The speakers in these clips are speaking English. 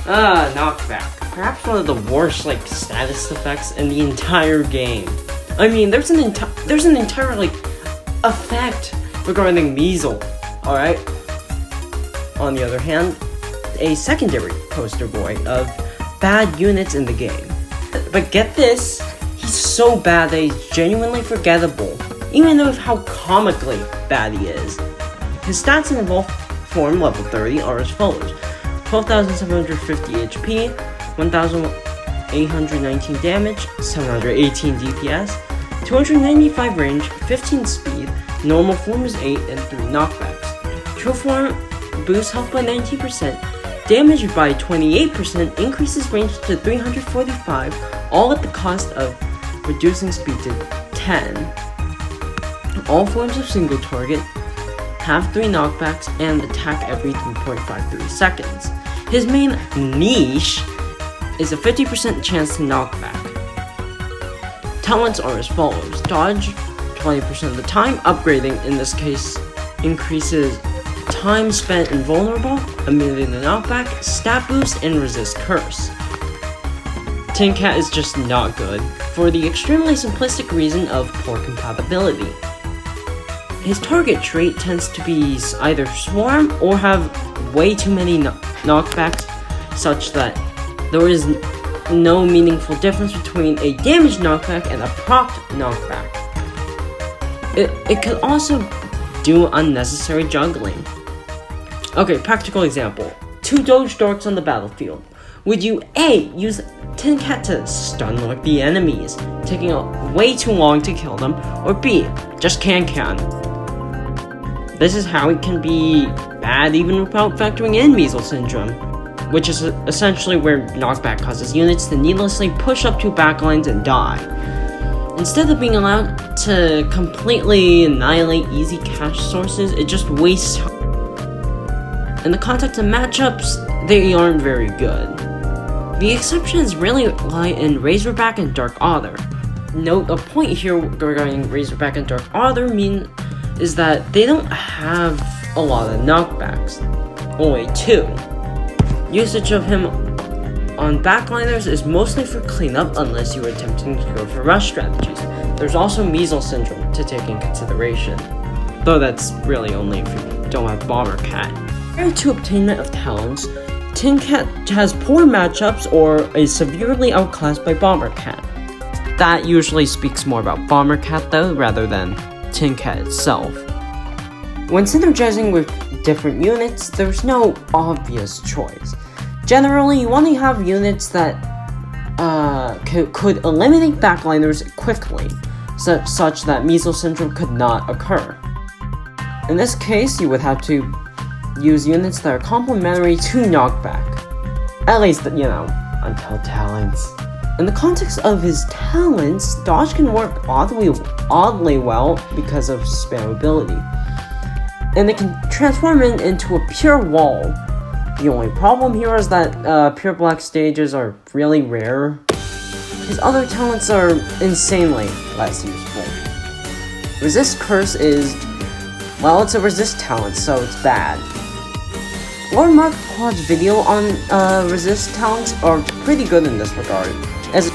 Knockback. Perhaps one of the worst, status effects in the entire game. I mean, there's an entire, effect regarding Measle, alright? On the other hand, a secondary poster boy of bad units in the game. But get this, he's so bad that he's genuinely forgettable, even though of how comically bad he is. His stats in Evolved Form level 30 are as follows: 12,750 HP, 1,819 damage, 718 DPS, 295 range, 15 speed, normal form is 8, and 3 knockbacks. True form boosts health by 19%, damage by 28%, increases range to 345, all at the cost of reducing speed to 10. All forms of single target have 3 knockbacks and attack every 3.53 seconds. His main niche is a 50% chance to knock back. Talents are as follows: dodge 20% of the time, upgrading in this case increases time spent invulnerable, immunity to knockback, stat boost, and resist curse. Tin Cat is just not good, for the extremely simplistic reason of poor compatibility. His target trait tends to be either swarm or have way too many knockbacks, such that there is no meaningful difference between a damage knockback and a procced knockback. It could also do unnecessary juggling. Okay, practical example. 2 Doge Darks on the battlefield. Would you A, use Tin Cat to stun lock the enemies, taking way too long to kill them, or B, just can. This is how it can be bad even without factoring in Measle Syndrome, which is essentially where knockback causes units to needlessly push up 2 backlines and die. Instead of being allowed to completely annihilate easy cash sources, it just wastes time. In the context of matchups, they aren't very good. The exceptions really lie in Razorback and Dark Otter. Note a point here regarding Razorback and Dark Otter is that they don't have a lot of knockbacks, only 2. Usage of him on backliners is mostly for cleanup unless you are attempting to go for rush strategies. There's also Measle Syndrome to take in consideration, though that's really only if you don't have Bomber Cat. Prior to obtainment of talents, Tin Cat has poor matchups or is severely outclassed by Bomber Cat. That usually speaks more about Bomber Cat though, rather than Tin Cat itself. When synergizing with different units, there's no obvious choice. Generally, you want to have units that could eliminate backliners quickly, such that Measle Syndrome could not occur. In this case, you would have to use units that are complementary to knockback. At least, until talents. In the context of his talents, dodge can work oddly well because of spammability, and it can transform it into a pure wall. The only problem here is that pure black stages are really rare. His other talents are insanely less useful. Resist Curse is, well, it's a resist talent, so it's bad. Lord Markiplod's video on resist talents are pretty good in this regard, as it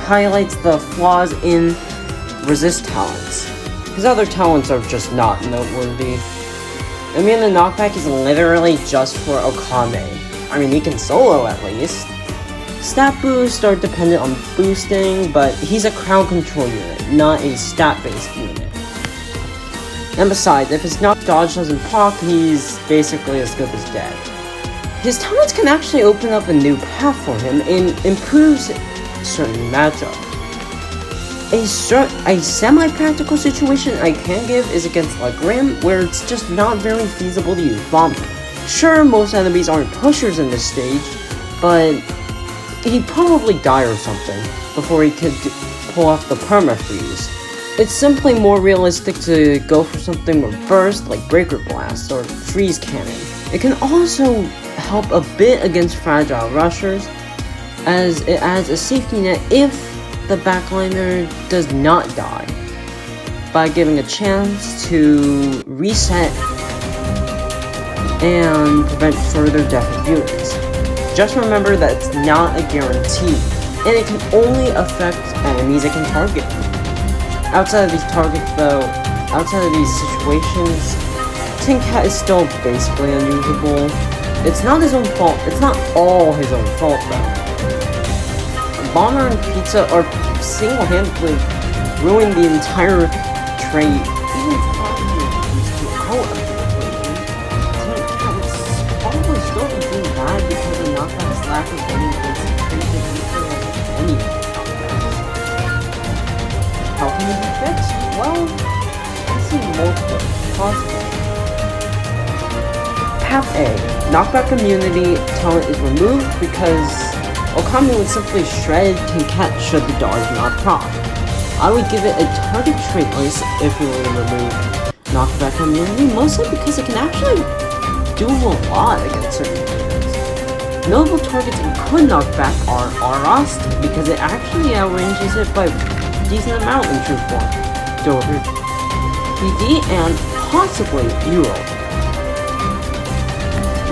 highlights the flaws in resist talents. His other talents are just not noteworthy. I mean, the knockback is literally just for Okame. I mean, he can solo at least. Stat boosts are dependent on boosting, but he's a crowd control unit, not a stat-based unit. And besides, if his knock dodge doesn't proc, he's basically as good as dead. His talents can actually open up a new path for him and improves certain matchups. A semi-practical situation I can give is against Grim, where it's just not very feasible to use Bomber. Sure, most enemies aren't pushers in this stage, but he'd probably die or something before he could pull off the perma-freeze. It's simply more realistic to go for something with burst like Breaker Blast or Freeze Cannon. It can also help a bit against fragile rushers, as it adds a safety net if the backliner does not die, by giving a chance to reset and prevent further death of units. Just remember that it's not a guarantee, and it can only affect enemies it can target. Outside of these situations, Tin Cat is still basically unusable. It's not his own fault. It's not all his own fault though. Bomber and Pizza are single-handedly ruining the entire trade. Even probably these two out of the equation, Tin Cat would probably still be doing bad because of Knockback's lack of getting against the trade that he could have any knockbacks. How can it be fixed? Well, I see multiple possible. Path A. Knockback immunity talent is removed because Okami would simply shred Tin Cat should the dodge not proc. I would give it a target trait list if we were to remove Knockback immunity, mostly because it can actually do a lot against certain units. Notable targets it could knock back are Arast, because it actually outranges it by a decent amount in true form, Dover, PD, and possibly Euro.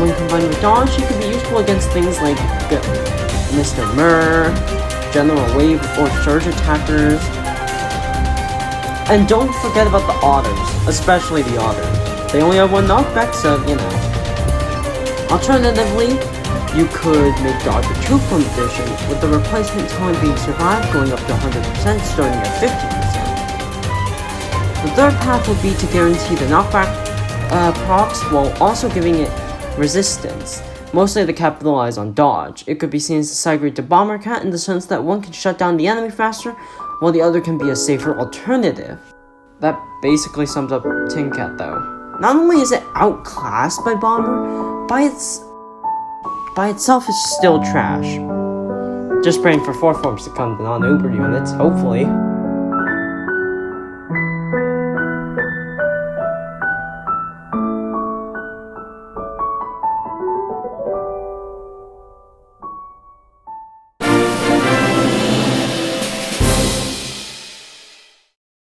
When combined with dodge, it could be useful against things like Mr. Murr, General Wave, or Surge attackers. And don't forget about the Otters, especially the Otters. They only have one knockback, so, you know. Alternatively, you could make dodge a true form addition, with the replacement time being survived going up to 100%, starting at 50%. The third path would be to guarantee the knockback procs while also giving it resistance, mostly to capitalize on dodge. It could be seen as a side grade to Bomber Cat in the sense that one can shut down the enemy faster, while the other can be a safer alternative. That basically sums up Tin Cat though. Not only is it outclassed by Bomber, by itself it's still trash. Just praying for 4 forms to come to non-Uber units, hopefully.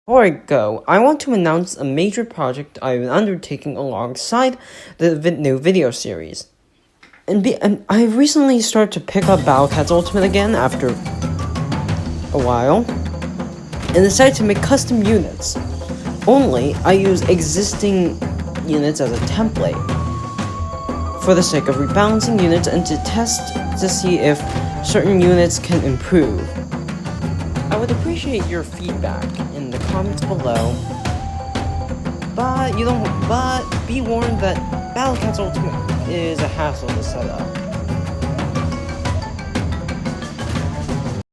Before I go, I want to announce a major project I've been undertaking alongside the new video series. And I recently started to pick up Battle Cats Ultimate again after a while, and decided to make custom units. Only, I use existing units as a template for the sake of rebalancing units and to test to see if certain units can improve. I would appreciate your feedback in the comments below, but be warned that Battle Cats Ultimate is a hassle to set up.